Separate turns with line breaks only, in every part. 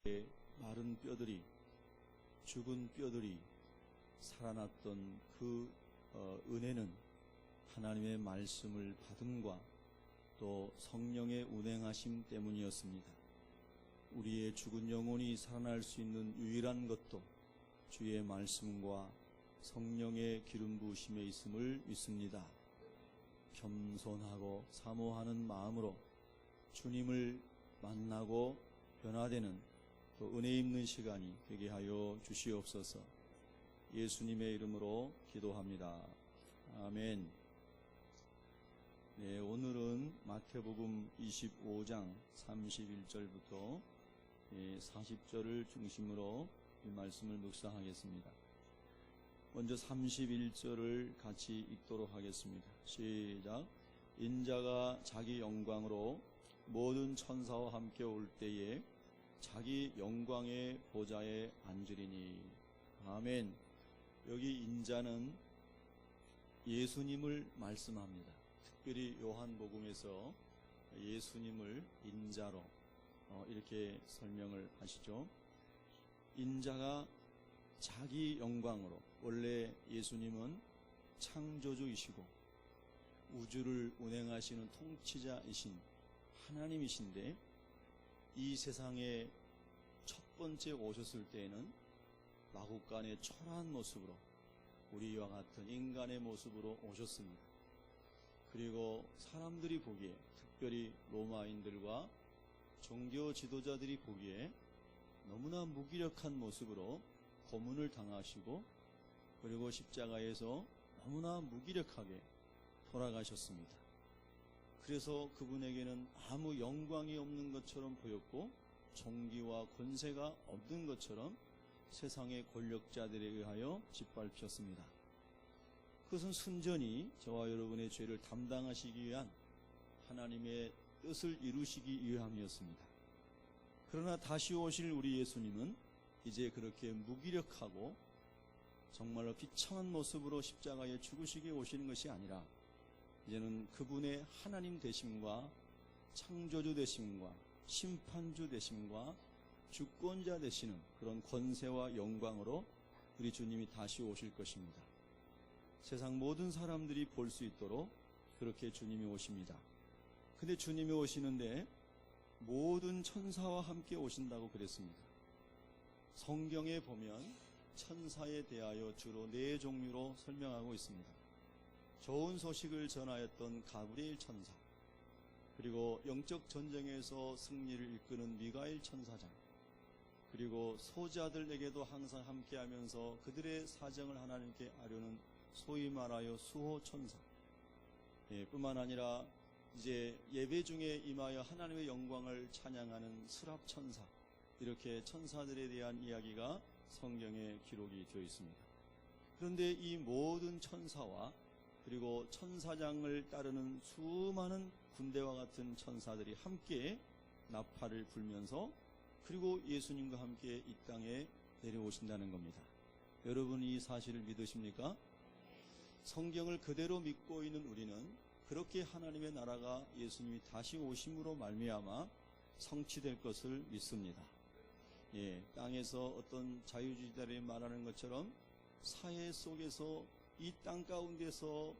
마른 뼈들이, 죽은 뼈들이 살아났던 그 은혜는 하나님의 말씀을 받음과 또 성령의 운행하심 때문이었습니다. 우리의 죽은 영혼이 살아날 수 있는 유일한 것도 주의 말씀과 성령의 기름 부으심에 있음을 믿습니다. 겸손하고 사모하는 마음으로 주님을 만나고 변화되는 또 은혜 있는 시간이 되게 하여 주시옵소서. 예수님의 이름으로 기도합니다. 아멘. 네, 오늘은 마태복음 25장 31절부터 40절을 중심으로 이 말씀을 묵상하겠습니다. 먼저 31절을 같이 읽도록 하겠습니다. 시작. 인자가 자기 영광으로 모든 천사와 함께 올 때에 자기 영광의 보좌에 앉으리니. 아멘. 여기 인자는 예수님을 말씀합니다. 특별히 요한복음에서 예수님을 인자로 이렇게 설명을 하시죠. 인자가 자기 영광으로, 원래 예수님은 창조주이시고 우주를 운행하시는 통치자이신 하나님이신데, 이 세상에 첫 번째 오셨을 때에는 마구간의 초라한 모습으로, 우리와 같은 인간의 모습으로 오셨습니다. 그리고 사람들이 보기에, 특별히 로마인들과 종교 지도자들이 보기에 너무나 무기력한 모습으로 고문을 당하시고, 그리고 십자가에서 너무나 무기력하게 돌아가셨습니다. 그래서 그분에게는 아무 영광이 없는 것처럼 보였고 존귀와 권세가 없는 것처럼 세상의 권력자들에 의하여 짓밟혔습니다. 그것은 순전히 저와 여러분의 죄를 담당하시기 위한 하나님의 뜻을 이루시기 위함이었습니다. 그러나 다시 오실 우리 예수님은 이제 그렇게 무기력하고 정말로 비참한 모습으로 십자가에 죽으시게 오시는 것이 아니라, 이제는 그분의 하나님 되심과 창조주 되심과 심판주 되심과 주권자 되시는 그런 권세와 영광으로 우리 주님이 다시 오실 것입니다. 세상 모든 사람들이 볼 수 있도록 그렇게 주님이 오십니다. 근데 주님이 오시는데 모든 천사와 함께 오신다고 그랬습니다. 성경에 보면 천사에 대하여 주로 4종류로 설명하고 있습니다. 좋은 소식을 전하였던 가브리엘 천사, 그리고 영적 전쟁에서 승리를 이끄는 미가엘 천사장, 그리고 소자들에게도 항상 함께하면서 그들의 사정을 하나님께 아뢰는 소위 말하여 수호 천사, 뿐만 아니라 이제 예배 중에 임하여 하나님의 영광을 찬양하는 스랍 천사, 이렇게 천사들에 대한 이야기가 성경에 기록이 되어 있습니다. 그런데 이 모든 천사와 그리고 천사장을 따르는 수많은 군대와 같은 천사들이 함께 나팔을 불면서, 그리고 예수님과 함께 이 땅에 내려오신다는 겁니다. 여러분이 이 사실을 믿으십니까? 성경을 그대로 믿고 있는 우리는 그렇게 하나님의 나라가 예수님이 다시 오심으로 말미암아 성취될 것을 믿습니다. 땅에서 어떤 자유주의자들이 말하는 것처럼 사회 속에서 이 땅 가운데서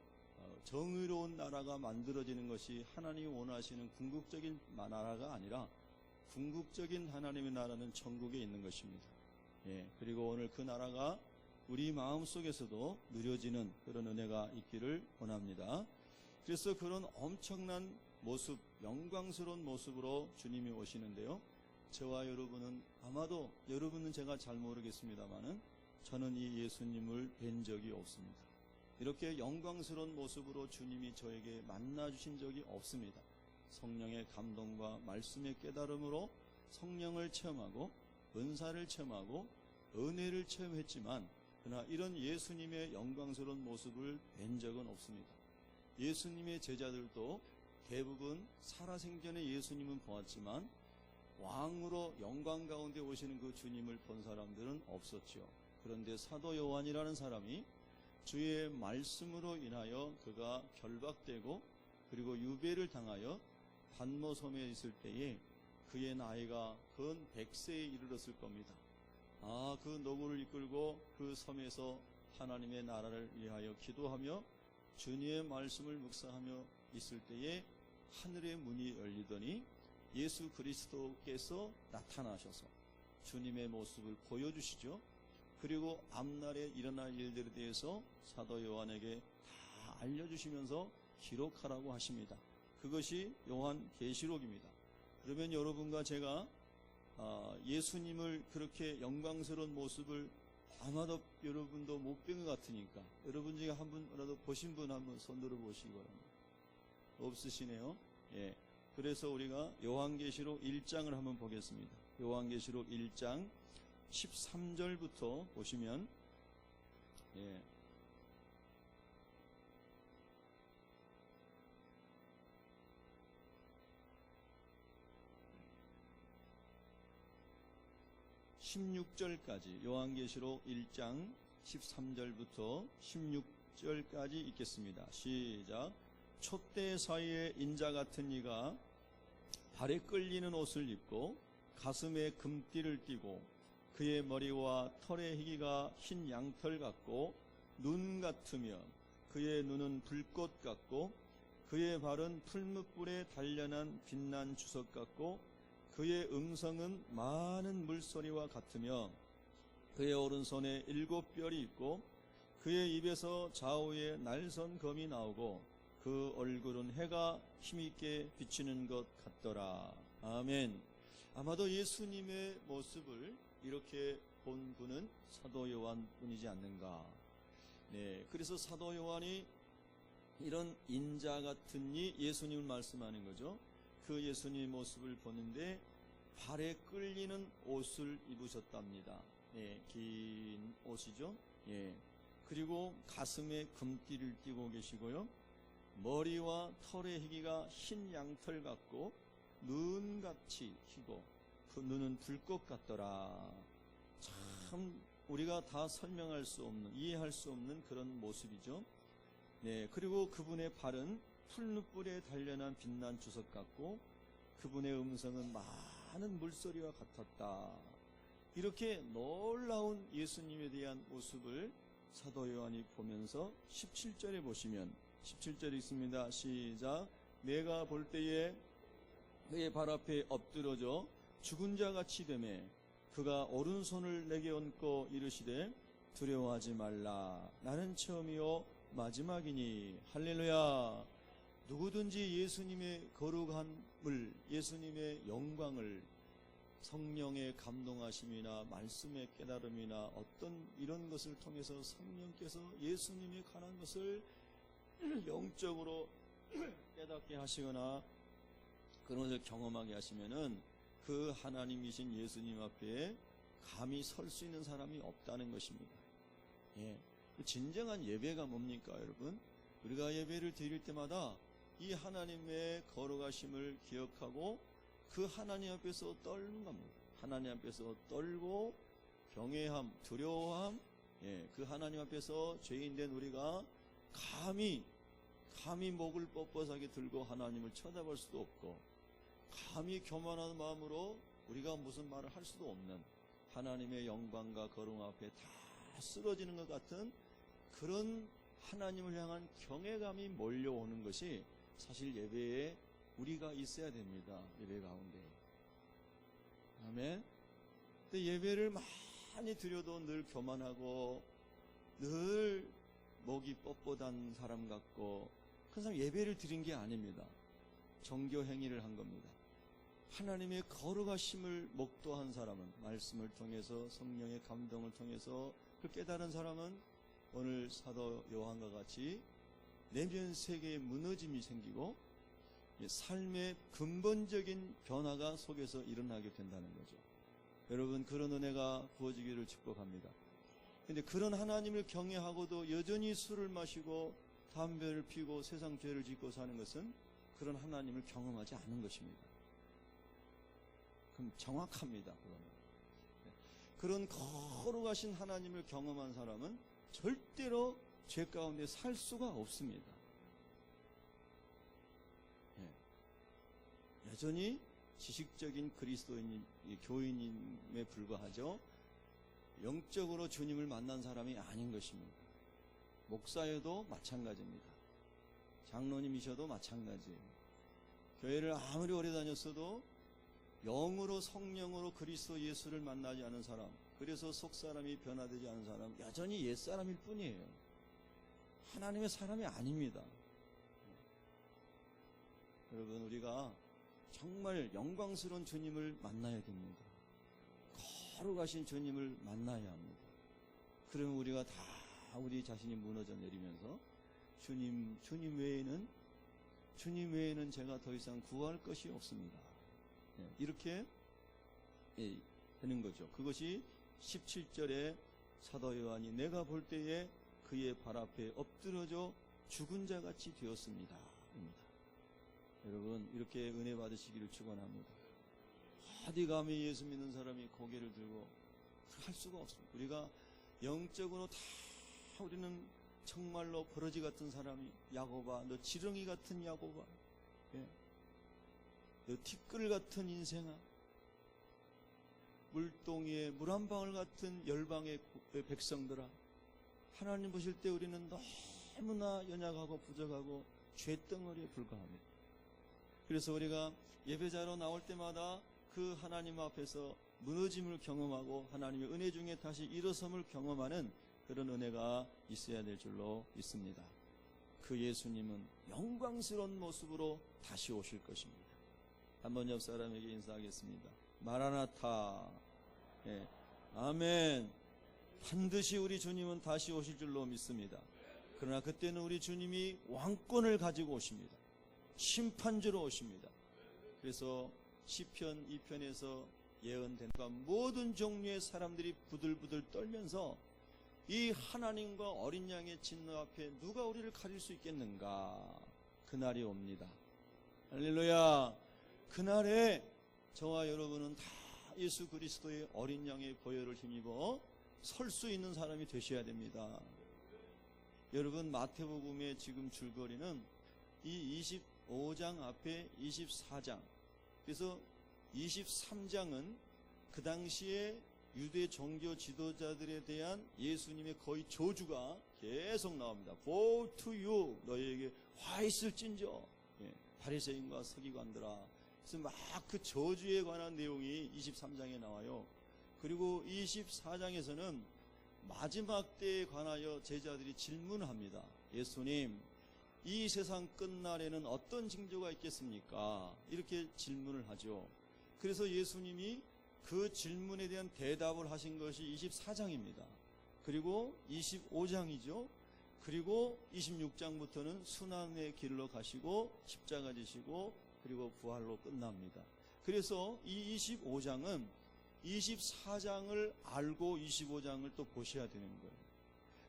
정의로운 나라가 만들어지는 것이 하나님이 원하시는 궁극적인 나라가 아니라, 궁극적인 하나님의 나라는 천국에 있는 것입니다. 그리고 오늘 그 나라가 우리 마음속에서도 누려지는 그런 은혜가 있기를 원합니다. 그래서 그런 엄청난 모습, 영광스러운 모습으로 주님이 오시는데요, 저와 여러분은, 아마도 여러분은 제가 잘 모르겠습니다만은 저는 이 예수님을 뵌 적이 없습니다. 이렇게 영광스러운 모습으로 주님이 저에게 만나주신 적이 없습니다. 성령의 감동과 말씀의 깨달음으로 성령을 체험하고 은사를 체험하고 은혜를 체험했지만, 그러나 이런 예수님의 영광스러운 모습을 뵌 적은 없습니다. 예수님의 제자들도 대부분 살아생전에 예수님은 보았지만 왕으로 영광 가운데 오시는 그 주님을 본 사람들은 없었죠. 그런데 사도 요한이라는 사람이 주의 말씀으로 인하여 그가 결박되고 그리고 유배를 당하여 반모섬에 있을 때에 그의 나이가 근 100세에 이르렀을 겁니다. 그 노구를 이끌고 그 섬에서 하나님의 나라를 위하여 기도하며 주님의 말씀을 묵상하며 있을 때에 하늘의 문이 열리더니 예수 그리스도께서 나타나셔서 주님의 모습을 보여주시죠. 그리고 앞날에 일어날 일들에 대해서 사도 요한에게 다 알려주시면서 기록하라고 하십니다. 그것이 요한계시록입니다. 그러면 여러분과 제가 예수님을 그렇게 영광스러운 모습을 아마도 여러분도 못 뵌 것 같으니까 여러분 중에 한 분이라도 보신 분 한번 손 들어 보시기 바랍니다. 없으시네요. 예. 그래서 우리가 요한계시록 1장을 한번 보겠습니다. 요한계시록 1장 13절부터 보시면, 예. (16절까지) 요한계시록 1장 13절부터 16절까지 읽겠습니다. 시작. 촛대 사이에 인자 같은 이가 발에 끌리는 옷을 입고 가슴에 금띠를 띠고 그의 머리와 털의 희기가 흰 양털 같고 눈 같으며 그의 눈은 불꽃 같고 그의 발은 풀무불에 단련한 빛난 주석 같고 그의 음성은 많은 물소리와 같으며 그의 오른손에 7뼈리 있고 그의 입에서 좌우에 날선 검이 나오고 그 얼굴은 해가 힘있게 비치는 것 같더라. 아멘. 아마도 예수님의 모습을 이렇게 본 분은 사도 요한뿐이지 않는가. 네, 그래서 사도 요한이 이런 인자 같은 이 예수님을 말씀하는 거죠. 그 예수님의 모습을 보는데 발에 끌리는 옷을 입으셨답니다. 예, 긴 옷이죠. 예. 그리고 가슴에 금띠를 띠고 계시고요. 머리와 털의 희기가 흰 양털 같고 눈같이 희고 그 눈은 불꽃 같더라. 참 우리가 다 설명할 수 없는, 이해할 수 없는 그런 모습이죠. 네, 그리고 그분의 발은 풀무불에 단련한 빛난 주석 같고 그분의 음성은 많은 물소리와 같았다. 이렇게 놀라운 예수님에 대한 모습을 사도 요한이 보면서 17절에 보시면 17절 읽습니다. 시작. 내가 볼 때에 그의 발 앞에 엎드러져 죽은 자같이 되매 그가 오른손을 내게 얹고 이르시되 두려워하지 말라. 나는 처음이요 마지막이니. 할렐루야. 누구든지 예수님의 거룩함을, 예수님의 영광을 성령의 감동하심이나 말씀의 깨달음이나 어떤 이런 것을 통해서 성령께서 예수님에 관한 것을 영적으로 깨닫게 하시거나 그런 것을 경험하게 하시면은 그 하나님이신 예수님 앞에 감히 설 수 있는 사람이 없다는 것입니다. 예. 진정한 예배가 뭡니까, 여러분? 우리가 예배를 드릴 때마다 이 하나님의 거룩하심을 기억하고 그 하나님 앞에서 떨는 겁니다. 하나님 앞에서 떨고 경외함, 두려워함, 예, 그 하나님 앞에서 죄인된 우리가 감히 목을 뻣뻣하게 들고 하나님을 쳐다볼 수도 없고 감히 교만한 마음으로 우리가 무슨 말을 할 수도 없는 하나님의 영광과 거룩 앞에 다 쓰러지는 것 같은 그런 하나님을 향한 경외감이 몰려오는 것이 사실 예배에 우리가 있어야 됩니다. 예배 가운데. 아멘. 근데 예배를 많이 드려도 늘 교만하고 늘 목이 뻣뻣한 사람 같고 그 사람 예배를 드린 게 아닙니다. 정교 행위를 한 겁니다. 하나님의 거룩하심을 목도한 사람은 말씀을 통해서 성령의 감동을 통해서 그 깨달은 사람은 오늘 사도 요한과 같이 내면 세계에 무너짐이 생기고 삶의 근본적인 변화가 속에서 일어나게 된다는 거죠. 여러분 그런 은혜가 부어지기를 축복합니다. 근데 그런 하나님을 경외하고도 여전히 술을 마시고 담배를 피고 세상 죄를 짓고 사는 것은 그런 하나님을 경험하지 않은 것입니다. 그럼 정확합니다. 그런 거룩하신 하나님을 경험한 사람은 절대로 죄 가운데 살 수가 없습니다. 여전히 지식적인 그리스도인, 교인임에 불과하죠. 영적으로 주님을 만난 사람이 아닌 것입니다. 목사여도 마찬가지입니다. 장로님이셔도 마찬가지예요. 교회를 아무리 오래 다녔어도 영으로 성령으로 그리스도 예수를 만나지 않은 사람, 그래서 속사람이 변화되지 않은 사람, 여전히 옛사람일 뿐이에요. 하나님의 사람이 아닙니다. 여러분, 우리가 정말 영광스러운 주님을 만나야 됩니다. 거룩하신 주님을 만나야 합니다. 그러면 우리가 다 우리 자신이 무너져 내리면서 주님 외에는 제가 더 이상 구할 것이 없습니다. 이렇게 되는 거죠. 그것이 17절에 사도 요한이 내가 볼 때에 그의 발 앞에 엎드러져 죽은 자 같이 되었습니다. 여러분, 이렇게 은혜 받으시기를 축원합니다. 어디 감히 예수 믿는 사람이 고개를 들고 할 수가 없습니다. 우리가 영적으로 다 우리는 정말로 버러지 같은 사람이, 야고바, 너 지렁이 같은 야고바, 너 티끌 같은 인생아, 물동이에 물 한 방울 같은 열방의 백성들아, 하나님 보실 때 우리는 너무나 연약하고 부족하고 죄덩어리에 불과합니다. 그래서 우리가 예배자로 나올 때마다 그 하나님 앞에서 무너짐을 경험하고 하나님의 은혜 중에 다시 일어섬을 경험하는 그런 은혜가 있어야 될 줄로 믿습니다. 그 예수님은 영광스러운 모습으로 다시 오실 것입니다. 한번 옆 사람에게 인사하겠습니다. 마라나타. 아멘. 반드시 우리 주님은 다시 오실 줄로 믿습니다. 그러나 그때는 우리 주님이 왕권을 가지고 오십니다. 심판주로 오십니다. 그래서 시편 2편에서 예언된 모든 종류의 사람들이 부들부들 떨면서 이 하나님과 어린 양의 진노 앞에 누가 우리를 가릴 수 있겠는가? 그날이 옵니다. 할렐루야. 그날에 저와 여러분은 다 예수 그리스도의 어린 양의 보혈을 힘입어 설 수 있는 사람이 되셔야 됩니다. 여러분, 마태복음의 지금 줄거리는 이 25장 앞에 24장, 그래서 23장은 그 당시에 유대 종교 지도자들에 대한 예수님의 거의 저주가 계속 나옵니다. Woe to you, 너희에게 화 있을진저, 바리새인과 서기관들아. 그래서 막 그 저주에 관한 내용이 23장에 나와요. 그리고 24장에서는 마지막 때에 관하여 제자들이 질문합니다. 예수님, 이 세상 끝날에는 어떤 징조가 있겠습니까? 이렇게 질문을 하죠. 그래서 예수님이 그 질문에 대한 대답을 하신 것이 24장입니다. 그리고 25장이죠. 그리고 26장부터는 순환의 길로 가시고 십자가 지시고 그리고 부활로 끝납니다. 그래서 이 25장은 24장을 알고 25장을 또 보셔야 되는 거예요.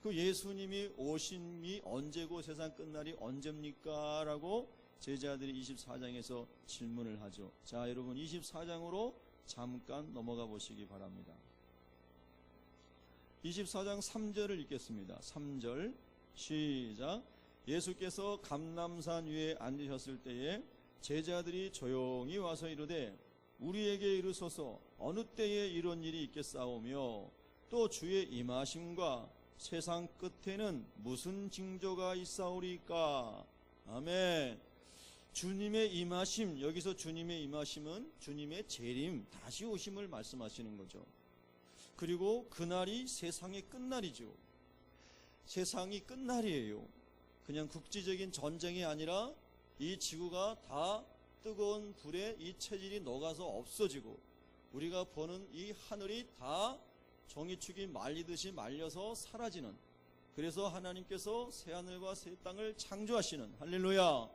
그 예수님이 오심이 언제고 세상 끝날이 언제입니까? 라고 제자들이 24장에서 질문을 하죠. 자, 여러분 24장으로 잠깐 넘어가 보시기 바랍니다. 24장 3절을 읽겠습니다. 3절 시작. 예수께서 감람산 위에 앉으셨을 때에 제자들이 조용히 와서 이르되 우리에게 이르소서 어느 때에 이런 일이 있겠사오며 또 주의 임하심과 세상 끝에는 무슨 징조가 있사오리까? 아멘. 주님의 임하심, 여기서 주님의 임하심은 주님의 재림, 다시 오심을 말씀하시는 거죠. 그리고 그날이 세상의 끝날이죠. 세상이 끝날이에요. 그냥 국지적인 전쟁이 아니라 이 지구가 다 뜨거운 불에 이 체질이 녹아서 없어지고 우리가 보는 이 하늘이 다 종이축이 말리듯이 말려서 사라지는, 그래서 하나님께서 새하늘과 새 땅을 창조하시는, 할렐루야,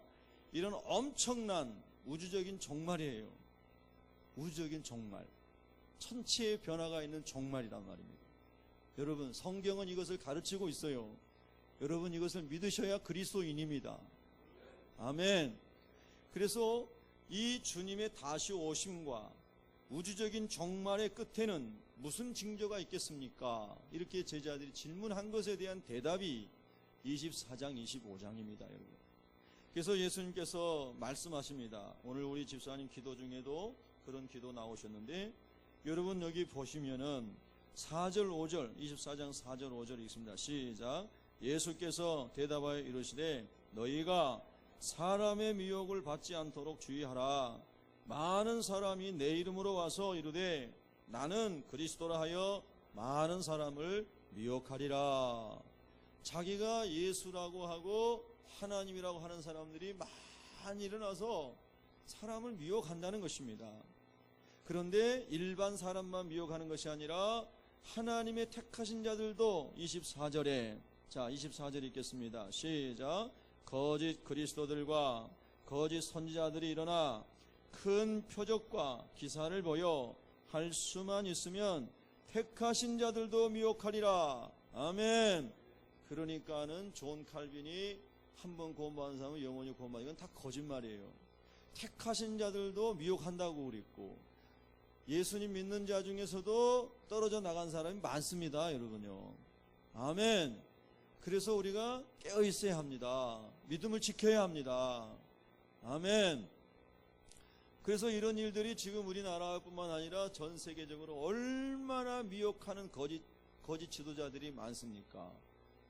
이런 엄청난 우주적인 종말이에요. 우주적인 종말, 천체의 변화가 있는 종말이란 말입니다. 여러분, 성경은 이것을 가르치고 있어요. 여러분, 이것을 믿으셔야 그리스도인입니다. 아멘. 그래서 이 주님의 다시 오심과 우주적인 종말의 끝에는 무슨 징조가 있겠습니까? 이렇게 제자들이 질문한 것에 대한 대답이 24장, 25장입니다, 여러분. 그래서 예수님께서 말씀하십니다. 오늘 우리 집사님 기도 중에도 그런 기도 나오셨는데, 여러분 여기 보시면은 4절 5절 24장 4절 5절 읽습니다. 시작. 예수께서 대답하여 이르시되 너희가 사람의 미혹을 받지 않도록 주의하라. 많은 사람이 내 이름으로 와서 이르되 나는 그리스도라 하여 많은 사람을 미혹하리라. 자기가 예수라고 하고 하나님이라고 하는 사람들이 많이 일어나서 사람을 미혹한다는 것입니다. 그런데 일반 사람만 미혹하는 것이 아니라 하나님의 택하신 자들도 24절에, 자 24절 읽겠습니다. 시작. 거짓 그리스도들과 거짓 선지자들이 일어나 큰 표적과 기사를 보여 할 수만 있으면 택하신 자들도 미혹하리라. 아멘. 그러니까는 존 칼빈이 한번 구원받은 사람은 영원히 구원받는, 이건 다 거짓말이에요. 택하신 자들도 미혹한다고 그랬고, 예수님 믿는 자 중에서도 떨어져 나간 사람이 많습니다, 여러분요. 아멘. 그래서 우리가 깨어 있어야 합니다. 믿음을 지켜야 합니다. 아멘. 그래서 이런 일들이 지금 우리나라뿐만 아니라 전 세계적으로 얼마나 미혹하는 거짓 지도자들이 많습니까?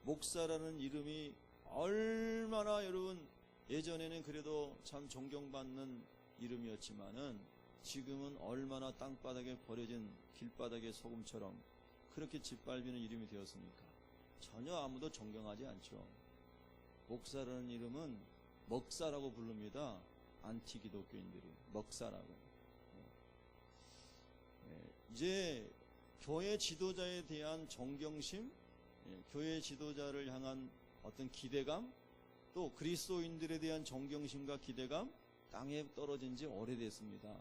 목사라는 이름이 얼마나, 여러분 예전에는 그래도 참 존경받는 이름이었지만은 지금은 얼마나 땅바닥에 버려진 길바닥의 소금처럼 그렇게 짓밟히는 이름이 되었습니까? 전혀 아무도 존경하지 않죠. 목사라는 이름은 먹사라고 부릅니다. 안티 기독교인들이 먹사라고. 이제 교회 지도자에 대한 존경심, 교회 지도자를 향한 어떤 기대감, 또 그리스도인들에 대한 존경심과 기대감, 땅에 떨어진 지 오래됐습니다.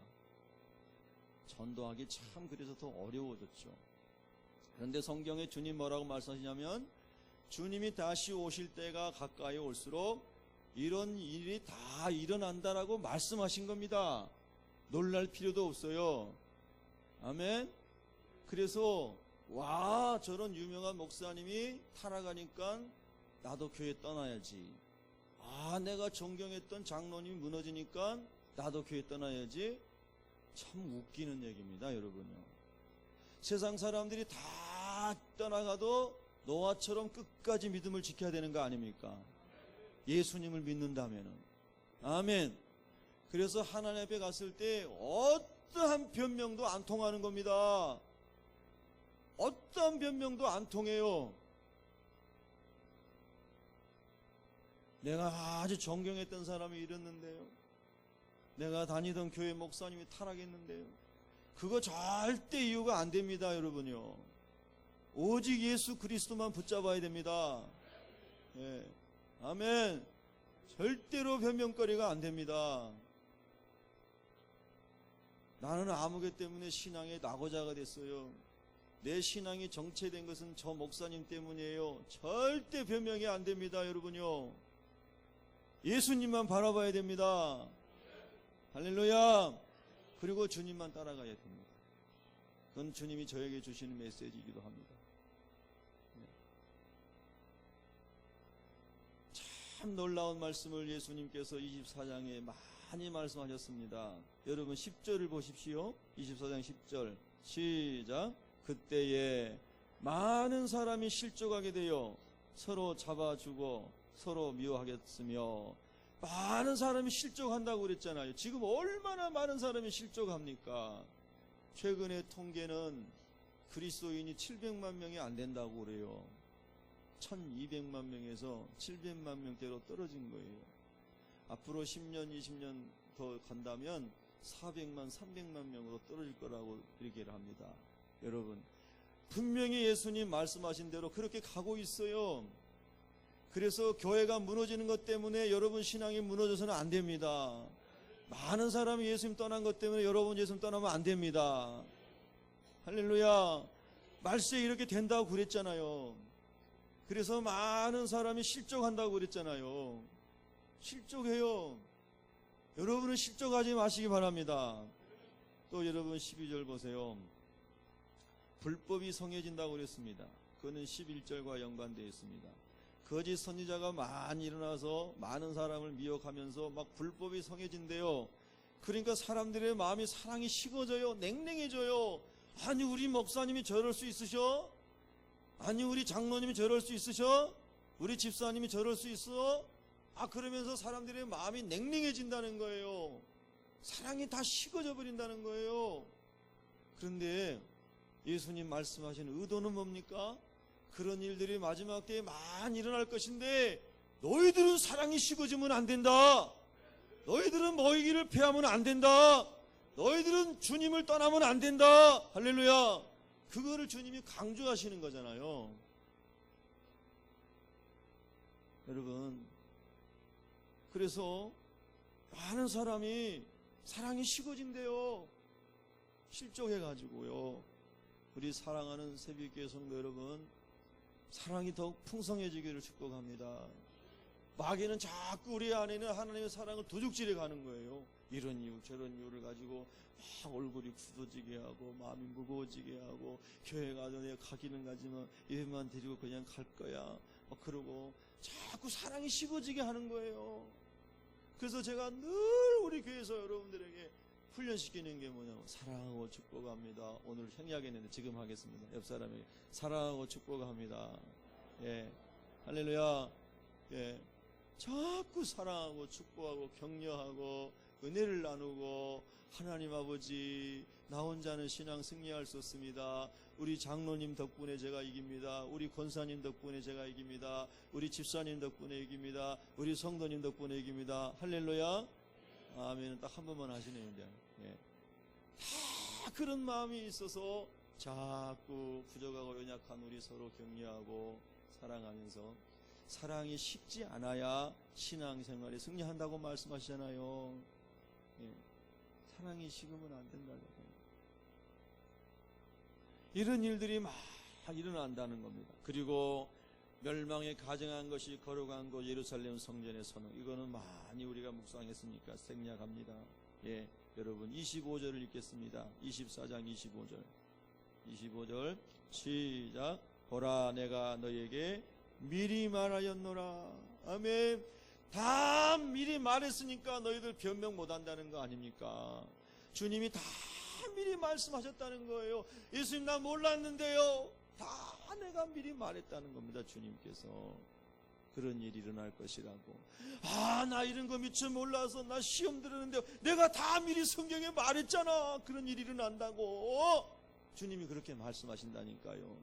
전도하기 참 그래서 더 어려워졌죠. 그런데 성경에 주님 뭐라고 말씀하시냐면, 주님이 다시 오실 때가 가까이 올수록 이런 일이 다 일어난다라고 말씀하신 겁니다. 놀랄 필요도 없어요. 아멘. 그래서 와, 저런 유명한 목사님이 타락하니까 나도 교회 떠나야지. 아, 내가 존경했던 장로님이 무너지니까 나도 교회 떠나야지. 참 웃기는 얘기입니다, 여러분요. 세상 사람들이 다 떠나가도 노아처럼 끝까지 믿음을 지켜야 되는 거 아닙니까? 예수님을 믿는다면은. 아멘. 그래서 하나님 앞에 갔을 때 어떠한 변명도 안 통하는 겁니다. 어떠한 변명도 안 통해요. 내가 아주 존경했던 사람이 이랬는데요. 내가 다니던 교회 목사님이 타락했는데요. 그거 절대 이유가 안 됩니다, 여러분요. 오직 예수 그리스도만 붙잡아야 됩니다. 예. 아멘. 절대로 변명거리가 안 됩니다. 나는 아무개 때문에 신앙의 낙오자가 됐어요. 내 신앙이 정체된 것은 저 목사님 때문이에요. 절대 변명이 안 됩니다, 여러분요. 예수님만 바라봐야 됩니다. 할렐루야. 그리고 주님만 따라가야 됩니다. 그건 주님이 저에게 주시는 메시지이기도 합니다. 참 놀라운 말씀을 예수님께서 24장에 많이 말씀하셨습니다. 여러분 10절을 보십시오. 24장 10절 시작. 그때에 많은 사람이 실족하게 되어 서로 잡아주고 서로 미워하겠으며, 많은 사람이 실족한다고 그랬잖아요. 지금 얼마나 많은 사람이 실족합니까? 최근의 통계는 그리스도인이 700만 명이 안 된다고 그래요. 1200만 명에서 700만 명대로 떨어진 거예요. 앞으로 10년, 20년 더 간다면 400만, 300만 명으로 떨어질 거라고 얘기를 합니다. 여러분, 분명히 예수님 말씀하신 대로 그렇게 가고 있어요. 그래서 교회가 무너지는 것 때문에 여러분 신앙이 무너져서는 안 됩니다. 많은 사람이 예수님 떠난 것 때문에 여러분 예수님 떠나면 안 됩니다. 할렐루야. 말세에 이렇게 된다고 그랬잖아요. 그래서 많은 사람이 실족한다고 그랬잖아요. 실족해요. 여러분은 실족하지 마시기 바랍니다. 또 여러분 12절 보세요. 불법이 성해진다고 그랬습니다. 그거는 11절과 연관되어 있습니다. 거짓 선지자가 많이 일어나서 많은 사람을 미혹하면서 막 불법이 성해진대요. 그러니까 사람들의 마음이 사랑이 식어져요. 냉랭해져요. 아니 우리 목사님이 저럴 수 있으셔? 아니 우리 장로님이 저럴 수 있으셔? 우리 집사님이 저럴 수 있어? 그러면서 사람들의 마음이 냉랭해진다는 거예요. 사랑이 다 식어져 버린다는 거예요. 그런데 예수님 말씀하신 의도는 뭡니까? 그런 일들이 마지막 때에 많이 일어날 것인데 너희들은 사랑이 식어지면 안 된다. 너희들은 모이기를 패하면 안 된다. 너희들은 주님을 떠나면 안 된다. 할렐루야. 그거를 주님이 강조하시는 거잖아요. 여러분, 그래서 많은 사람이 사랑이 식어진대요. 실족해가지고요. 우리 사랑하는 새벽교회 성도 여러분, 사랑이 더욱 풍성해지기를 축복합니다. 마귀는 자꾸 우리 안에는 하나님의 사랑을 도둑질해 가는 거예요. 이런 이유 저런 이유를 가지고 막 얼굴이 굳어지게 하고 마음이 무거워지게 하고 교회 가도 내가 가기는 가지만 얘만 데리고 그냥 갈 거야 막 그러고 자꾸 사랑이 식어지게 하는 거예요. 그래서 제가 늘 우리 교회에서 여러분들에게 훈련시키는 게 뭐냐면 사랑하고 축복합니다. 오늘 행약했는데 지금 하겠습니다. 옆 사람에게 사랑하고 축복합니다. 예, 할렐루야. 예, 자꾸 사랑하고 축복하고 격려하고 은혜를 나누고 하나님 아버지 나 혼자는 신앙 승리할 수 없습니다. 우리 장로님 덕분에 제가 이깁니다. 우리 권사님 덕분에 제가 이깁니다. 우리 집사님 덕분에 이깁니다. 우리 성도님 덕분에 이깁니다. 할렐루야. 아멘. 딱 한 번만 하시네요. 이제. 예. 다 그런 마음이 있어서 자꾸 부족하고 연약한 우리 서로 격려하고 사랑하면서 사랑이 식지 않아야 신앙생활에 승리한다고 말씀하시잖아요. 예. 사랑이 식으면 안 된다고. 이런 일들이 막 일어난다는 겁니다. 그리고 멸망에 가증한 것이 거룩한 곳 예루살렘 성전의 선언, 이거는 많이 우리가 묵상했으니까 생략합니다. 예, 여러분 25절을 읽겠습니다. 24장 25절 시작. 보라 내가 너에게 미리 말하였노라. 아멘. 다 미리 말했으니까 너희들 변명 못한다는 거 아닙니까? 주님이 다 미리 말씀하셨다는 거예요. 예수님 나 몰랐는데요. 다 내가 미리 말했다는 겁니다. 주님께서 그런 일이 일어날 것이라고. 나 이런 거 미처 몰라서 나 시험 들었는데 내가 다 미리 성경에 말했잖아. 그런 일이 일어난다고. 주님이 그렇게 말씀하신다니까요.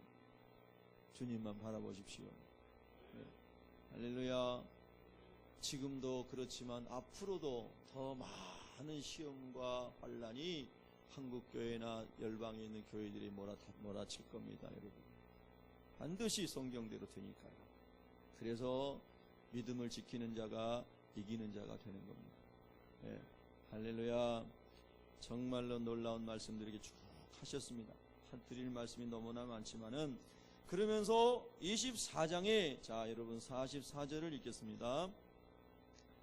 주님만 바라보십시오. 네. 할렐루야. 지금도 그렇지만 앞으로도 더 많은 시험과 환난이 한국교회나 열방에 있는 교회들이 몰아칠 겁니다. 여러분 반드시 성경대로 되니까요. 그래서 믿음을 지키는 자가 이기는 자가 되는 겁니다. 네. 할렐루야. 정말로 놀라운 말씀들에게 쭉 하셨습니다. 드릴 말씀이 너무나 많지만은 그러면서 24장에 자 여러분 44절을 읽겠습니다.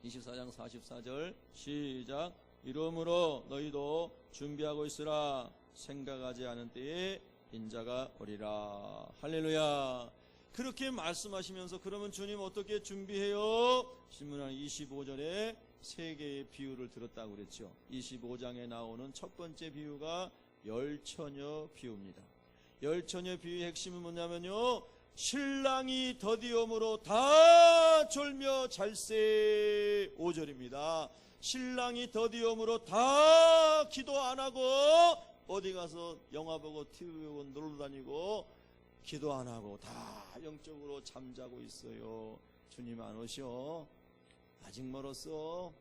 24장 44절 시작. 이러므로 너희도 준비하고 있으라. 생각하지 않은 때에 인자가 오리라. 할렐루야. 그렇게 말씀하시면서 그러면 주님 어떻게 준비해요? 신문한 25절에 세 개의 비유를 들었다고 그랬죠. 25장에 나오는 첫 번째 비유가 열처녀 비유입니다. 열처녀 비유의 핵심은 뭐냐면요, 신랑이 더디옴으로 다 졸며 잘세. 5절입니다. 신랑이 더디옴으로 다 기도 안 하고 어디 가서 영화 보고 TV 보고 놀러 다니고 기도 안 하고 다 영적으로 잠자고 있어요. 주님 안 오셔. 아직 멀었어.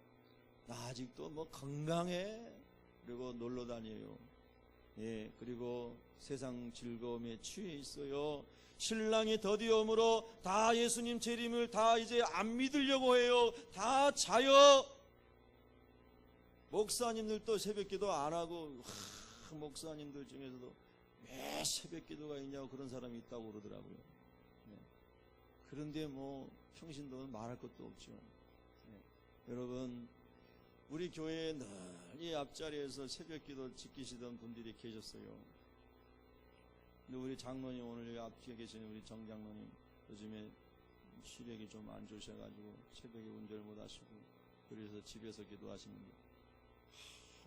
나 아직도 뭐 건강해. 그리고 놀러 다녀요. 예, 그리고 세상 즐거움에 취해 있어요. 신랑이 더디옴으로 다 예수님 재림을 다 이제 안 믿으려고 해요. 다 자요. 목사님들도 새벽기도 안 하고 목사님들 중에서도 왜 새벽기도가 있냐고 그런 사람이 있다고 그러더라고요. 네. 그런데 뭐 평신도는 말할 것도 없죠. 네. 여러분 우리 교회에 늘 이 앞자리에서 새벽기도 지키시던 분들이 계셨어요. 근데 우리 장로님 오늘 여기 앞에 계시는 우리 정 장로님 요즘에 시력이 좀 안 좋으셔가지고 새벽에 운전을 못 하시고 그래서 집에서 기도하시는데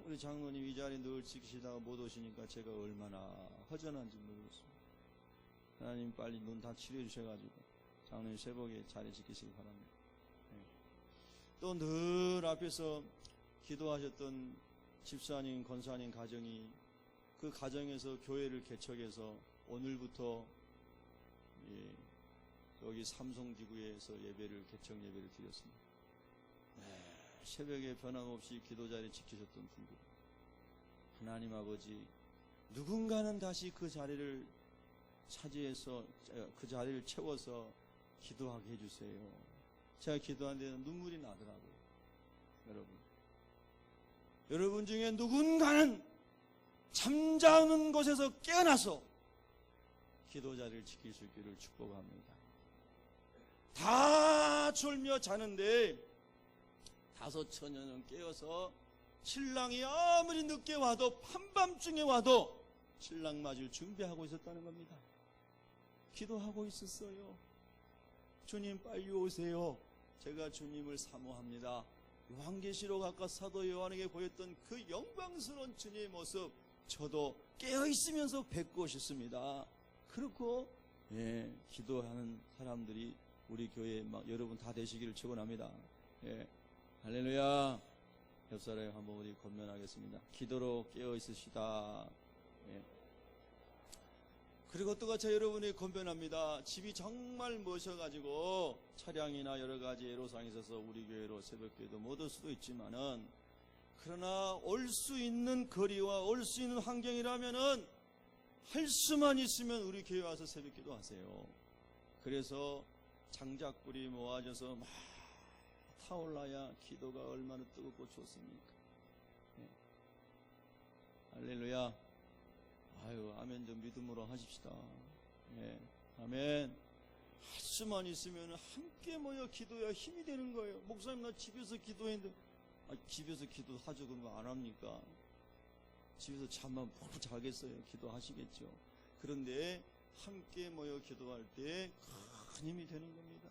우리 장로님 이 자리 늘 지키시다가 못 오시니까 제가 얼마나 허전한지 모르겠습니다. 하나님 빨리 눈 다 치료해 주셔가지고 장로님 새벽에 자리 지키시기 바랍니다. 또 늘 앞에서 기도하셨던 집사님, 권사님 가정이 그 가정에서 교회를 개척해서 오늘부터 여기 삼성지구에서 예배를 개척 예배를 드렸습니다. 새벽에 변함없이 기도 자리 지키셨던 분들, 하나님 아버지 누군가는 다시 그 자리를 차지해서 그 자리를 채워서 기도하게 해주세요. 제가 기도하는데 눈물이 나더라고요. 여러분 중에 누군가는 잠자는 곳에서 깨어나서 기도 자리를 지킬 수 있기를 축복합니다. 다 졸며 자는데 다섯 처녀는 깨어서 신랑이 아무리 늦게 와도 한밤중에 와도 신랑 맞을 준비하고 있었다는 겁니다. 기도하고 있었어요. 주님 빨리 오세요. 제가 주님을 사모합니다. 요한계시록 아까 사도 요한에게 보였던 그 영광스러운 주님의 모습 저도 깨어있으면서 뵙고 싶습니다. 그렇고 기도하는 사람들이 우리 교회 여러분 다 되시기를 축원합니다. 할렐루야. 옆사람에 한번 우리 권면하겠습니다. 기도로 깨어있으시다. 그리고 또 같이 여러분이 권면합니다. 집이 정말 모셔가지고 차량이나 여러가지 애로사항이 있어서 우리 교회로 새벽기도 못 올 수도 있지만은 그러나 올 수 있는 거리와 올 수 있는 환경이라면은 할 수만 있으면 우리 교회 와서 새벽기도 하세요. 그래서 장작불이 모아져서 막 타올라야 기도가 얼마나 뜨겁고 좋습니까? 할렐루야. 아유, 아멘 좀 믿음으로 하십시다. 아멘. 할 수만 있으면 함께 모여 기도해야 힘이 되는 거예요. 목사님 나 집에서 기도했는데 집에서 기도하죠. 그러면 안 합니까? 집에서 잠만 푹 자겠어요. 기도하시겠죠. 그런데 함께 모여 기도할 때 큰 힘이 되는 겁니다.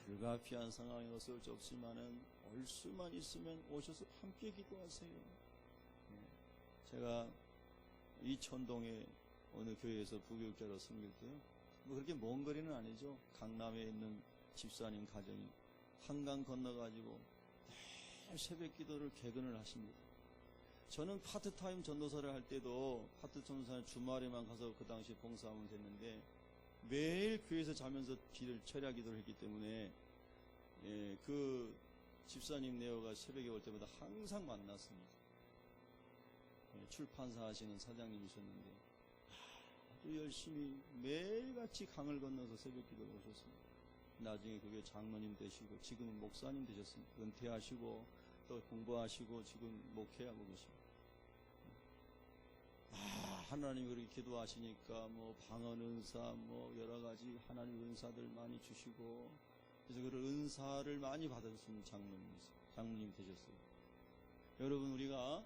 불가피한 상황이 어쩔 수 없지만은 올 수만 있으면 오셔서 함께 기도하세요. 제가 이천동에 어느 교회에서 부교육자로 섬길 때요. 뭐 그렇게 먼 거리는 아니죠. 강남에 있는 집사님 가정이 한강 건너가지고 매일 새벽 기도를 개근을 하십니다. 저는 파트타임 전도사를 할 때도 파트 전도사는 주말에만 가서 그 당시 봉사하면 됐는데 매일 교회에서 자면서 철야 기도를 했기 때문에 그 집사님 네오가 새벽에 올 때마다 항상 만났습니다. 출판사 하시는 사장님이셨는데 아주 열심히 매일같이 강을 건너서 새벽 기도를 오셨습니다. 나중에 그게 장로님 되시고 지금은 목사님 되셨습니다. 은퇴하시고 또 공부하시고 지금 목회하고 계십니다. 하나님 그렇게 기도하시니까 뭐 방언 은사 뭐 여러 가지 하나님 은사들 많이 주시고 그래서 그런 은사를 많이 받으신 장로님 되셨어요. 여러분 우리가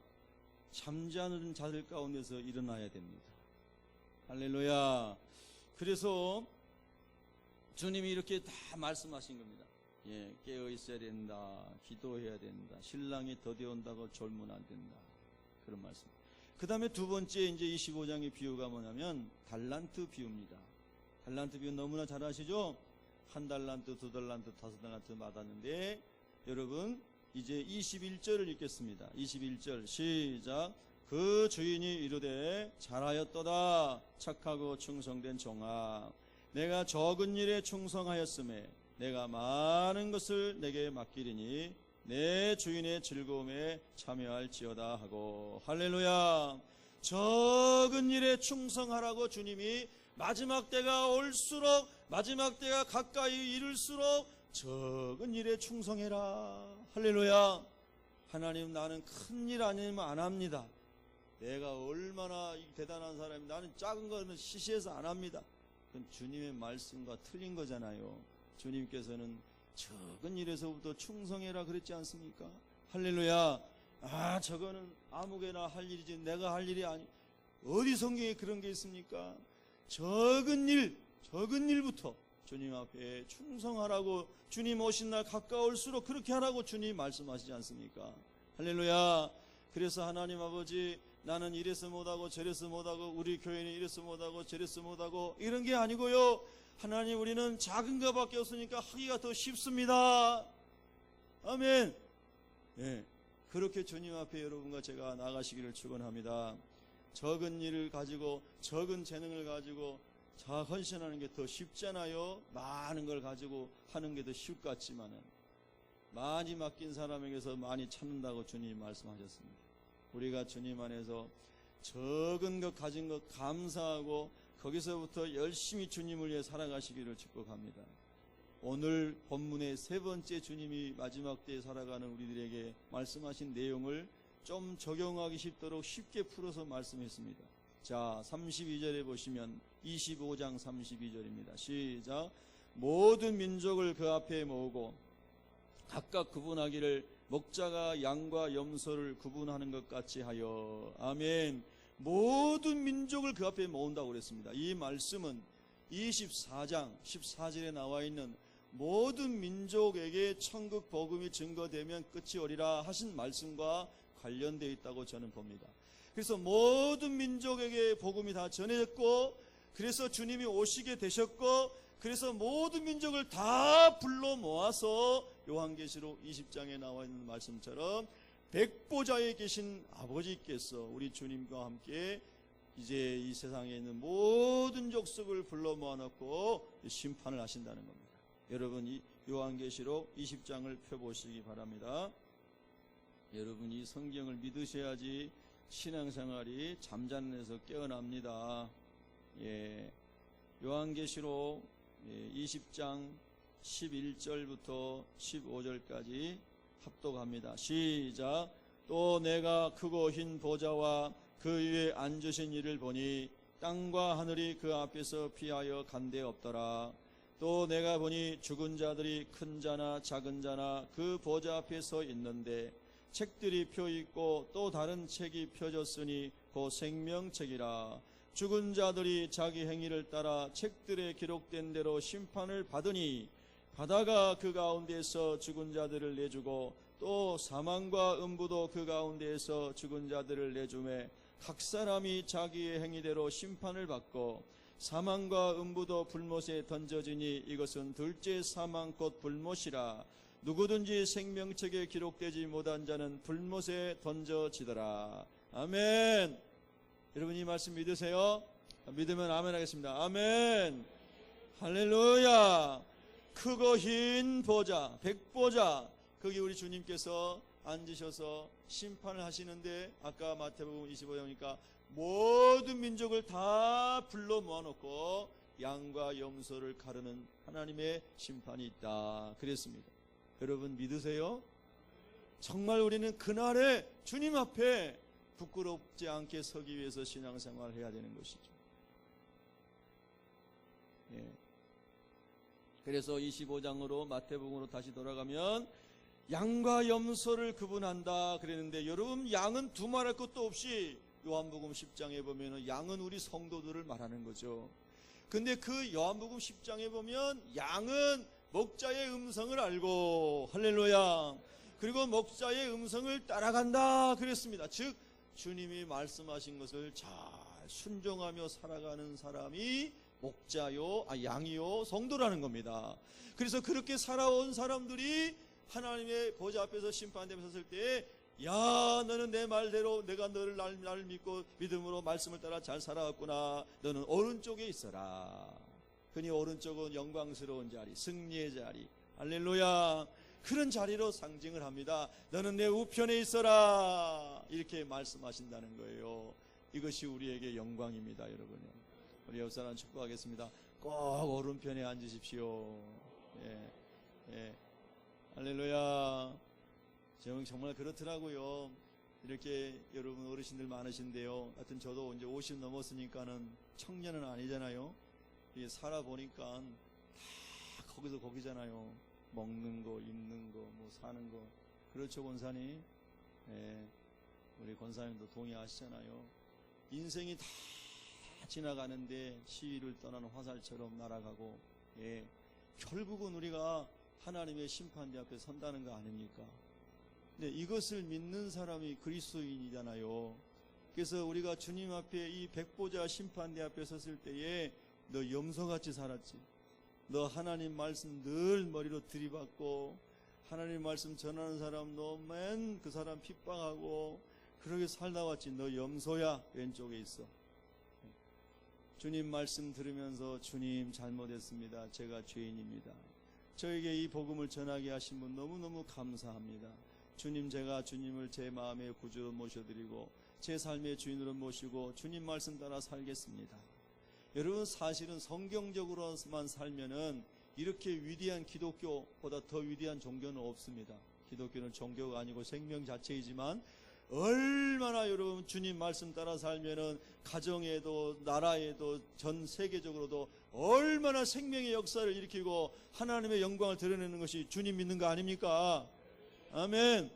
잠자는 자들 가운데서 일어나야 됩니다. 할렐루야. 그래서 주님이 이렇게 다 말씀하신 겁니다. 깨어 있어야 된다. 기도해야 된다. 신랑이 더디 온다고 졸면 안 된다. 그런 말씀. 그 다음에 두 번째 이제 25장의 비유가 뭐냐면 달란트 비유입니다. 달란트 비유 너무나 잘 아시죠? 1달란트, 2달란트, 5달란트 받았는데 여러분 이제 21절을 읽겠습니다. 21절 시작. 그 주인이 이르되 잘하였도다 착하고 충성된 종아 내가 적은 일에 충성하였음에 내가 많은 것을 내게 맡기리니 내 주인의 즐거움에 참여할지어다 하고 할렐루야. 적은 일에 충성하라고 주님이 마지막 때가 올수록 마지막 때가 가까이 이를수록 적은 일에 충성해라. 할렐루야. 하나님 나는 큰 일 아니면 안 합니다. 내가 얼마나 대단한 사람이 나는 작은 거는 시시해서 안 합니다. 그건 주님의 말씀과 틀린 거잖아요. 주님께서는 적은 일에서부터 충성해라 그랬지 않습니까? 할렐루야. 저거는 아무개나 할 일이지 내가 할 일이 아니. 어디 성경에 그런 게 있습니까? 적은 일부터 주님 앞에 충성하라고 주님 오신 날 가까울수록 그렇게 하라고 주님 말씀하시지 않습니까? 할렐루야. 그래서 하나님 아버지, 나는 이래서 못하고 저래서 못하고 우리 교회는 이래서 못하고 저래서 못하고 이런 게 아니고요. 하나님, 우리는 작은 것밖에 없으니까 하기가 더 쉽습니다. 아멘. 예, 그렇게 주님 앞에 여러분과 제가 나가시기를 축원합니다. 적은 일을 가지고, 적은 재능을 가지고 자 헌신하는 게 더 쉽잖아요. 많은 걸 가지고 하는 게 더 쉬울 것 같지만은, 많이 맡긴 사람에게서 많이 찾는다고 주님이 말씀하셨습니다. 우리가 주님 안에서 적은 것 가진 것 감사하고 거기서부터 열심히 주님을 위해 살아가시기를 축복합니다. 오늘 본문의 세 번째, 주님이 마지막 때에 살아가는 우리들에게 말씀하신 내용을 좀 적용하기 쉽도록 쉽게 풀어서 말씀했습니다. 자, 32절에 보시면 25장 32절입니다. 시작. 모든 민족을 그 앞에 모으고 각각 구분하기를 목자가 양과 염소를 구분하는 것 같이 하여. 아멘. 모든 민족을 그 앞에 모은다고 그랬습니다. 이 말씀은 24장 14절에 나와 있는 모든 민족에게 천국 복음이 증거되면 끝이 오리라 하신 말씀과 관련되어 있다고 저는 봅니다. 그래서 모든 민족에게 복음이 다 전해졌고, 그래서 주님이 오시게 되셨고, 그래서 모든 민족을 다 불러 모아서 요한계시록 20장에 나와 있는 말씀처럼 백보좌에 계신 아버지께서 우리 주님과 함께 이제 이 세상에 있는 모든 족속을 불러 모아놓고 심판을 하신다는 겁니다. 여러분, 이 요한계시록 20장을 펴보시기 바랍니다. 여러분이 성경을 믿으셔야지 신앙생활이 잠자는에서 깨어납니다. 예, 요한계시록 20장 11절부터 15절까지 합독합니다. 시작. 또 내가 크고 흰 보좌와 그 위에 앉으신 이를 보니 땅과 하늘이 그 앞에서 피하여 간데 없더라. 또 내가 보니 죽은 자들이 큰 자나 작은 자나 그 보좌 앞에 서 있는데 책들이 펴 있고 또 다른 책이 펴졌으니 그 생명책이라. 죽은 자들이 자기 행위를 따라 책들에 기록된 대로 심판을 받으니 바다가 그 가운데에서 죽은 자들을 내주고 또 사망과 음부도 그 가운데에서 죽은 자들을 내주매 각 사람이 자기의 행위대로 심판을 받고 사망과 음부도 불못에 던져지니 이것은 둘째 사망 곧 불못이라. 누구든지 생명책에 기록되지 못한 자는 불못에 던져지더라. 아멘. 여러분, 이 말씀 믿으세요? 믿으면 아멘 하겠습니다. 아멘. 할렐루야. 크고 흰 보좌, 백보좌, 거기 우리 주님께서 앉으셔서 심판을 하시는데, 아까 마태복음 25장이니까 모든 민족을 다 불러 모아놓고 양과 염소를 가르는 하나님의 심판이 있다 그랬습니다. 여러분, 믿으세요? 정말 우리는 그날에 주님 앞에 부끄럽지 않게 서기 위해서 신앙생활을 해야 되는 것이죠. 예. 그래서 25장으로 마태복음으로 다시 돌아가면 양과 염소를 구분한다 그랬는데, 여러분, 양은 두말할 것도 없이 요한복음 10장에 보면 양은 우리 성도들을 말하는 거죠. 근데 그 요한복음 10장에 보면 양은 목자의 음성을 알고, 할렐루야, 그리고 목자의 음성을 따라간다 그랬습니다. 즉 주님이 말씀하신 것을 잘 순종하며 살아가는 사람이 목자요, 양이요, 성도라는 겁니다. 그래서 그렇게 살아온 사람들이 하나님의 보좌 앞에서 심판되면서 섰을 때, 야, 너는 내 말대로 내가 너를 나를 믿고 믿음으로 말씀을 따라 잘 살아왔구나. 너는 오른쪽에 있어라. 그니 오른쪽은 영광스러운 자리, 승리의 자리, 할렐루야, 그런 자리로 상징을 합니다. 너는 내 우편에 있어라, 이렇게 말씀하신다는 거예요. 이것이 우리에게 영광입니다. 여러분, 우리 옆 사람 축복하겠습니다. 꼭 오른편에 앉으십시오. 예, 예, 할렐루야. 정말 그렇더라고요. 이렇게 여러분 어르신들 많으신데요. 하여튼 저도 이제 50 넘었으니까는 청년은 아니잖아요. 이게 살아보니까 다 거기서 거기잖아요. 먹는 거, 입는 거, 뭐 사는 거. 그렇죠, 권사님? 예, 우리 권사님도 동의하시잖아요. 인생이 다 지나가는데 시위를 떠나는 화살처럼 날아가고, 예, 결국은 우리가 하나님의 심판대 앞에 선다는 거 아닙니까? 네, 이것을 믿는 사람이 그리스도인이잖아요. 그래서 우리가 주님 앞에 이 백보자 심판대 앞에 섰을 때에 너 염소같이 살았지. 너 하나님 말씀 늘 머리로 들이받고 하나님 말씀 전하는 사람 너 맨 그 사람 핍박하고 그러게 살다 왔지. 너 염소야. 왼쪽에 있어. 주님 말씀 들으면서 주님 잘못했습니다. 제가 죄인입니다. 저에게 이 복음을 전하게 하신 분 너무너무 감사합니다. 주님, 제가 주님을 제 마음의 구주로 모셔드리고 제 삶의 주인으로 모시고 주님 말씀 따라 살겠습니다. 여러분, 사실은 성경적으로만 살면은 이렇게 위대한 기독교보다 더 위대한 종교는 없습니다. 기독교는 종교가 아니고 생명 자체이지만 얼마나 여러분 주님 말씀 따라 살면은 가정에도 나라에도 전 세계적으로도 얼마나 생명의 역사를 일으키고 하나님의 영광을 드러내는 것이 주님 믿는 거 아닙니까? 아멘.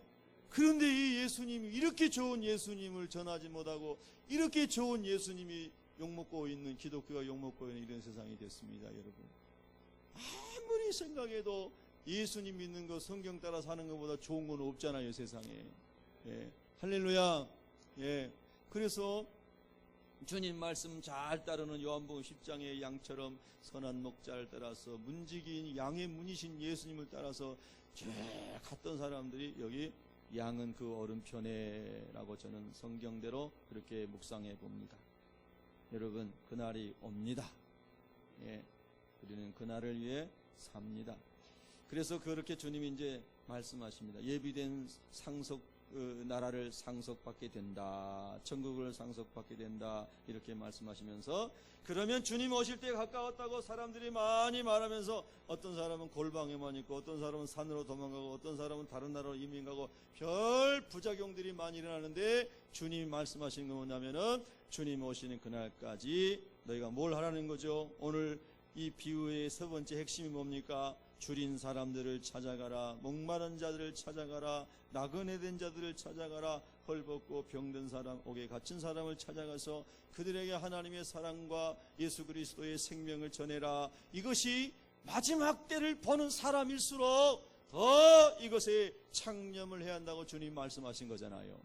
그런데 이 예수님이 이렇게 좋은 예수님을 전하지 못하고 이렇게 좋은 예수님이 욕먹고 있는, 기독교가 욕먹고 있는 이런 세상이 됐습니다. 여러분, 아무리 생각해도 예수님 믿는 거, 성경 따라 사는 것보다 좋은 건 없잖아요, 세상에. 예. 할렐루야. 예. 그래서 주님 말씀 잘 따르는 요한복음 10장의 양처럼 선한 목자를 따라서 문지기인 양의 문이신 예수님을 따라서 쭉 갔던 사람들이 여기 양은 그 오른편에라고 저는 성경대로 그렇게 묵상해 봅니다. 여러분, 그날이 옵니다. 예. 우리는 그날을 위해 삽니다. 그래서 그렇게 주님이 이제 말씀하십니다. 예비된 나라를 상속받게 된다. 천국을 상속받게 된다. 이렇게 말씀하시면서, 그러면 주님 오실 때 가까웠다고 사람들이 많이 말하면서 어떤 사람은 골방에만 있고 어떤 사람은 산으로 도망가고 어떤 사람은 다른 나라로 이민 가고 별 부작용들이 많이 일어나는데, 주님이 말씀하신 건 뭐냐면은 주님 오시는 그날까지 너희가 뭘 하라는 거죠? 오늘 이 비유의 세 번째 핵심이 뭡니까? 줄인 사람들을 찾아가라, 목마른 자들을 찾아가라, 나그네 된 자들을 찾아가라, 헐벗고 병든 사람, 옥에 갇힌 사람을 찾아가서 그들에게 하나님의 사랑과 예수 그리스도의 생명을 전해라. 이것이 마지막 때를 보는 사람일수록 더 이것에 창념을 해야 한다고 주님 말씀하신 거잖아요.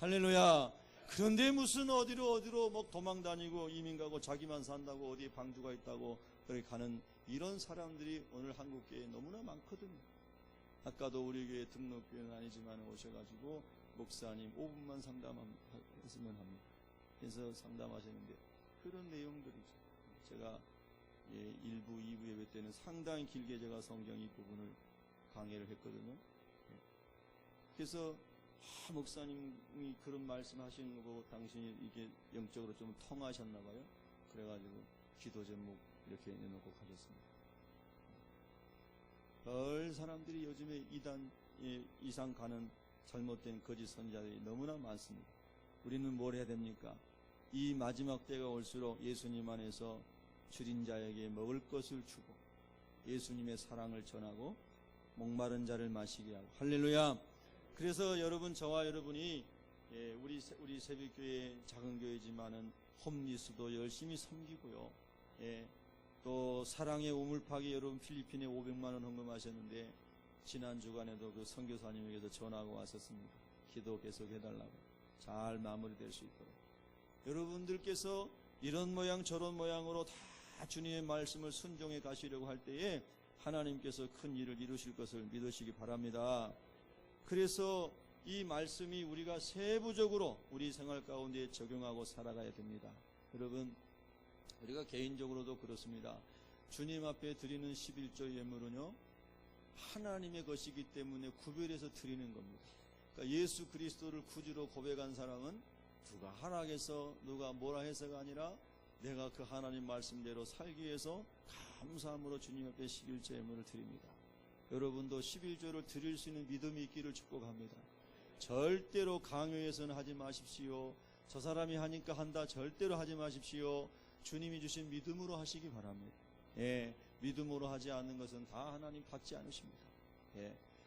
할렐루야. 그런데 무슨 어디로 뭐 도망 다니고 이민 가고 자기만 산다고 어디 방주가 있다고 그렇게 가는 이런 사람들이 오늘 한국교회에 너무나 많거든요. 아까도 우리 교회 등록교회는 아니지만 오셔가지고 목사님 5분만 상담했으면 합니다. 그래서 상담하시는데 그런 내용들이죠. 제가 1부, 2부 예배 때는 상당히 길게 제가 성경 이 부분을 강의를 했거든요. 그래서 목사님이 그런 말씀 하시는 거 보고 당신이 이게 영적으로 좀 통하셨나 봐요. 그래가지고 기도 제목 이렇게 내놓고 가셨습니다. 별 사람들이 요즘에 이단 이상 가는 잘못된 거짓 선자들이 너무나 많습니다. 우리는 뭘 해야 됩니까? 이 마지막 때가 올수록 예수님 안에서 줄인 자에게 먹을 것을 주고 예수님의 사랑을 전하고 목마른 자를 마시게 하고. 할렐루야. 그래서 여러분, 저와 여러분이 우리 새벽교회 작은 교회지만은 홈리스도 열심히 섬기고요. 또 사랑의 우물파기 여러분 필리핀에 500만 원 헌금하셨는데 지난 주간에도 그 선교사님에게서 전화가 왔었습니다. 기도 계속 해달라고. 잘 마무리될 수 있도록. 여러분들께서 이런 모양 저런 모양으로 다 주님의 말씀을 순종해 가시려고 할 때에 하나님께서 큰 일을 이루실 것을 믿으시기 바랍니다. 그래서 이 말씀이 우리가 세부적으로 우리 생활 가운데 적용하고 살아가야 됩니다. 여러분, 우리가 개인적으로도 그렇습니다. 주님 앞에 드리는 11조 예물은요, 하나님의 것이기 때문에 구별해서 드리는 겁니다. 그러니까 예수 그리스도를 구주로 고백한 사람은 누가 하락해서 누가 뭐라 해서가 아니라 내가 그 하나님 말씀대로 살기 위해서 감사함으로 주님 앞에 11조 예물을 드립니다. 여러분도 11조를 드릴 수 있는 믿음이 있기를 축복합니다. 절대로 강요해서는 하지 마십시오. 저 사람이 하니까 한다 절대로 하지 마십시오. 주님이 주신 믿음으로 하시기 바랍니다. 믿음으로 하지 않는 것은 다 하나님 받지 않으십니다.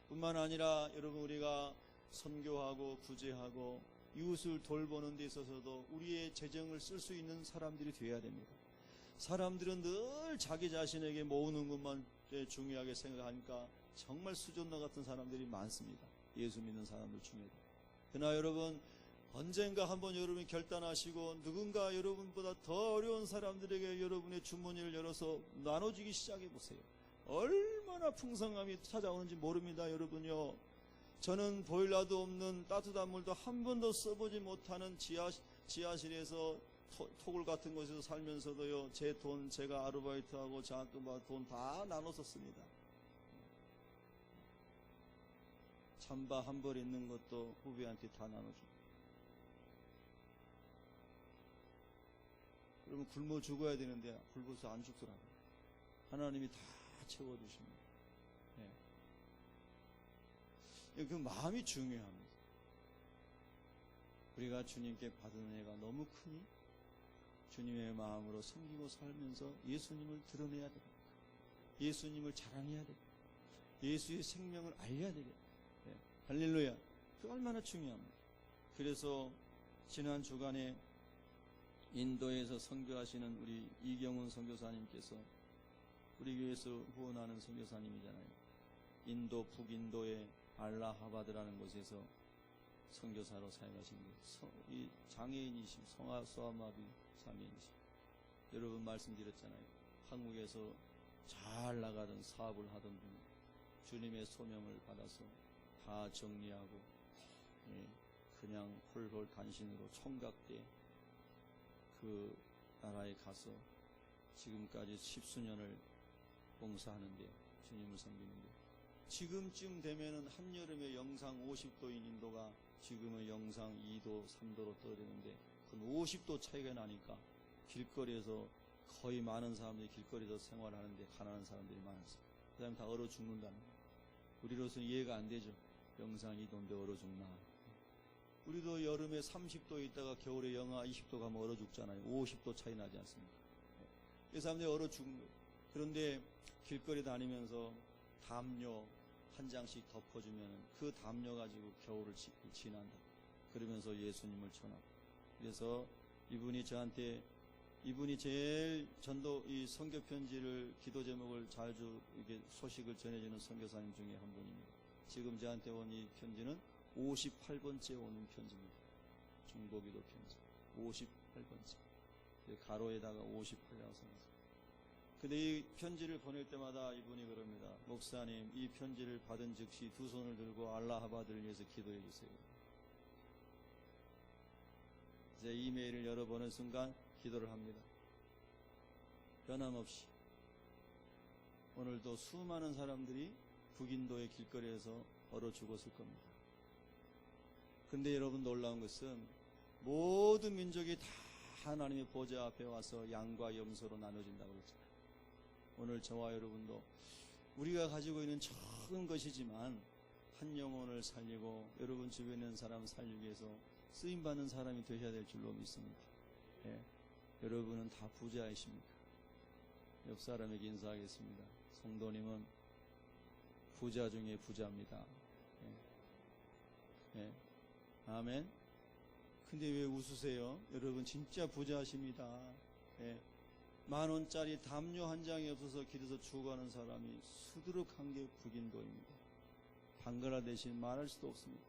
뿐만 아니라 여러분, 우리가 선교하고 구제하고 이웃을 돌보는 데 있어서도 우리의 재정을 쓸 수 있는 사람들이 되어야 됩니다. 사람들은 늘 자기 자신에게 모으는 것만 중요하게 생각하니까 정말 수존나 같은 사람들이 많습니다. 예수 믿는 사람들 중에. 그러나 여러분, 언젠가 한번 여러분이 결단하시고 누군가 여러분보다 더 어려운 사람들에게 여러분의 주머니를 열어서 나눠주기 시작해 보세요. 얼마나 풍성함이 찾아오는지 모릅니다. 여러분요, 저는 보일러도 없는 따뜻한 물도 한 번도 써보지 못하는 지하실에서 토굴 같은 곳에서 살면서도요, 제 돈 제가 아르바이트하고 장학금 돈 다 나눠서 씁니다. 잠바 한 벌 있는 것도 후배한테 다 나눠줍니다. 그러면 굶어 죽어야 되는데 굶어서 안 죽더라고요. 하나님이 다 채워주십니다. 네. 그 마음이 중요합니다. 우리가 주님께 받은 은혜가 너무 크니 주님의 마음으로 섬기고 살면서 예수님을 드러내야 됩니다. 예수님을 자랑해야 됩니다. 예수의 생명을 알려야 되겠다. 네. 할렐루야. 그 얼마나 중요합니다. 그래서 지난 주간에 인도에서 선교하시는 우리 이경훈 선교사님께서, 우리 교회에서 후원하는 선교사님이잖아요. 인도 북인도의 알라하바드라는 곳에서 선교사로 사역하신 이 장애인이신 소아마비 장애인이신, 여러분 말씀드렸잖아요. 한국에서 잘 나가던 사업을 하던 분이 주님의 소명을 받아서 다 정리하고 그냥 홀홀 간신으로 총각대 그 나라에 가서 지금까지 10수년을 봉사하는데, 주님을 섬기는데, 지금쯤 되면은 한여름에 영상 50도인 인도가 지금은 영상 2도, 3도로 떨어지는데, 그럼 50도 차이가 나니까 길거리에서 거의 많은 사람들이 길거리에서 생활하는데 가난한 사람들이 많았어요. 그 다음에 다 얼어 죽는다는 거예요. 우리로서는 이해가 안 되죠. 영상 2도인데 얼어 죽나. 우리도 여름에 30도에 있다가 겨울에 영하 20도 가면 얼어 죽잖아요. 50도 차이 나지 않습니까? 이 사람들이 얼어 죽는 거예요. 그런데 길거리 다니면서 담요 한 장씩 덮어주면 그 담요 가지고 겨울을 지난다. 그러면서 예수님을 전하고. 그래서 이분이 저한테, 이분이 제일 전도 이 선교 편지를, 기도 제목을 자주 이게 소식을 전해주는 선교사님 중에 한 분입니다. 지금 저한테 온 이 편지는 58번째 오는 편지입니다. 중보기도 편지 58번째, 가로에다가 58이라고 써놨어요. 근데 이 편지를 보낼 때마다 이분이 그럽니다. 목사님, 이 편지를 받은 즉시 두 손을 들고 알라하바드를 위해서 기도해 주세요. 이제 이메일을 열어보는 순간 기도를 합니다. 변함없이. 오늘도 수많은 사람들이 북인도의 길거리에서 얼어 죽었을 겁니다. 근데 여러분, 놀라운 것은 모든 민족이 다 하나님의 보좌 앞에 와서 양과 염소로 나눠진다고 그랬잖아요. 오늘 저와 여러분도 우리가 가지고 있는 적은 것이지만 한 영혼을 살리고 여러분 주변에 있는 사람 살리기 위해서 쓰임받는 사람이 되셔야 될 줄로 믿습니다. 예. 여러분은 다 부자이십니다. 옆 사람에게 인사하겠습니다. 성도님은 부자 중에 부자입니다. 예. 예. 아멘. 근데 왜 웃으세요? 여러분 진짜 부자십니다. 예. 10,000원짜리 담요 한 장이 없어서 길에서 죽어가는 사람이 수두룩한 게 북인도입니다. 방글라데시는 말할 수도 없습니다.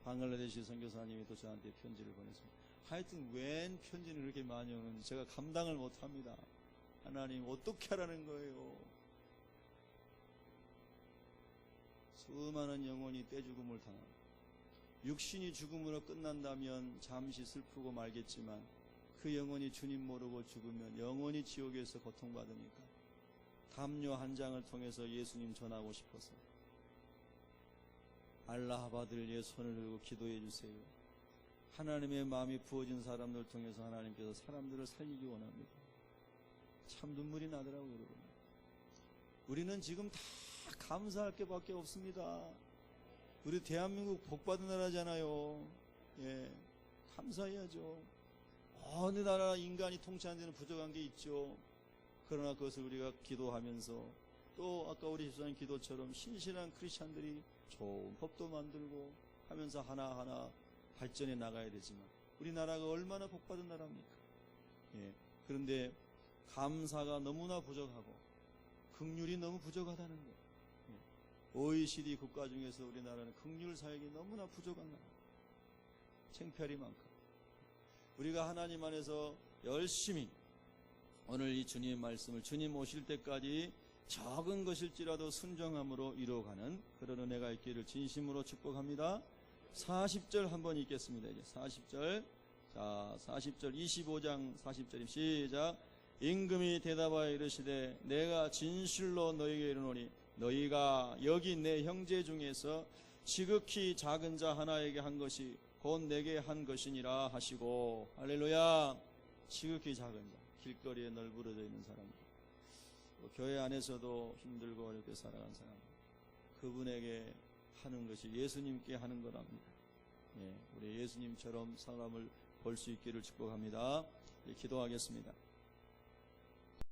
방글라데시 선교사님이 또 저한테 편지를 보냈습니다. 하여튼 웬 편지는 그렇게 많이 오는지 제가 감당을 못합니다. 하나님 어떻게 하라는 거예요? 수많은 영혼이 떼죽음을 당합니다. 육신이 죽음으로 끝난다면 잠시 슬프고 말겠지만 그 영혼이 주님 모르고 죽으면 영원히 지옥에서 고통받으니까 담요 한 장을 통해서 예수님 전하고 싶어서 알라하바드를 위해 손을 들고 기도해 주세요. 하나님의 마음이 부어진 사람들을 통해서 하나님께서 사람들을 살리기 원합니다. 참 눈물이 나더라고요, 여러분. 우리는 지금 다 감사할 게 밖에 없습니다. 우리 대한민국 복받은 나라잖아요. 예, 감사해야죠. 어느 나라 인간이 통치 안 되는 부족한 게 있죠. 그러나 그것을 우리가 기도하면서 또 아까 우리 집사님 기도처럼 신실한 크리스찬들이 좋은 법도 만들고 하면서 하나하나 발전해 나가야 되지만 우리나라가 얼마나 복받은 나라입니까? 예. 그런데 감사가 너무나 부족하고 긍휼이 너무 부족하다는 거예요. 예. OECD 국가 중에서 우리나라는 긍휼 사역이 너무나 부족한 나라. 창피할이 많고. 우리가 하나님 안에서 열심히 오늘 이 주님의 말씀을 주님 오실 때까지 적은 것일지라도 순종함으로 이루어가는 그런 은혜가 있기를 진심으로 축복합니다. 40절 한번 읽겠습니다. 이제 40절. 자, 40절 25장 40절입니다. 시작. 임금이 대답하여 이르시되 내가 진실로 너희에게 이르노니 너희가 여기 내 형제 중에서 지극히 작은 자 하나에게 한 것이 곧 내게 한 것이니라 하시고. 할렐루야. 지극히 작은 자, 길거리에 널브러져 있는 사람들, 교회 안에서도 힘들고 어렵게 살아간 사람, 그분에게 하는 것이 예수님께 하는 거랍니다. 예, 우리 예수님처럼 사람을 볼 수 있기를 축복합니다. 예, 기도하겠습니다.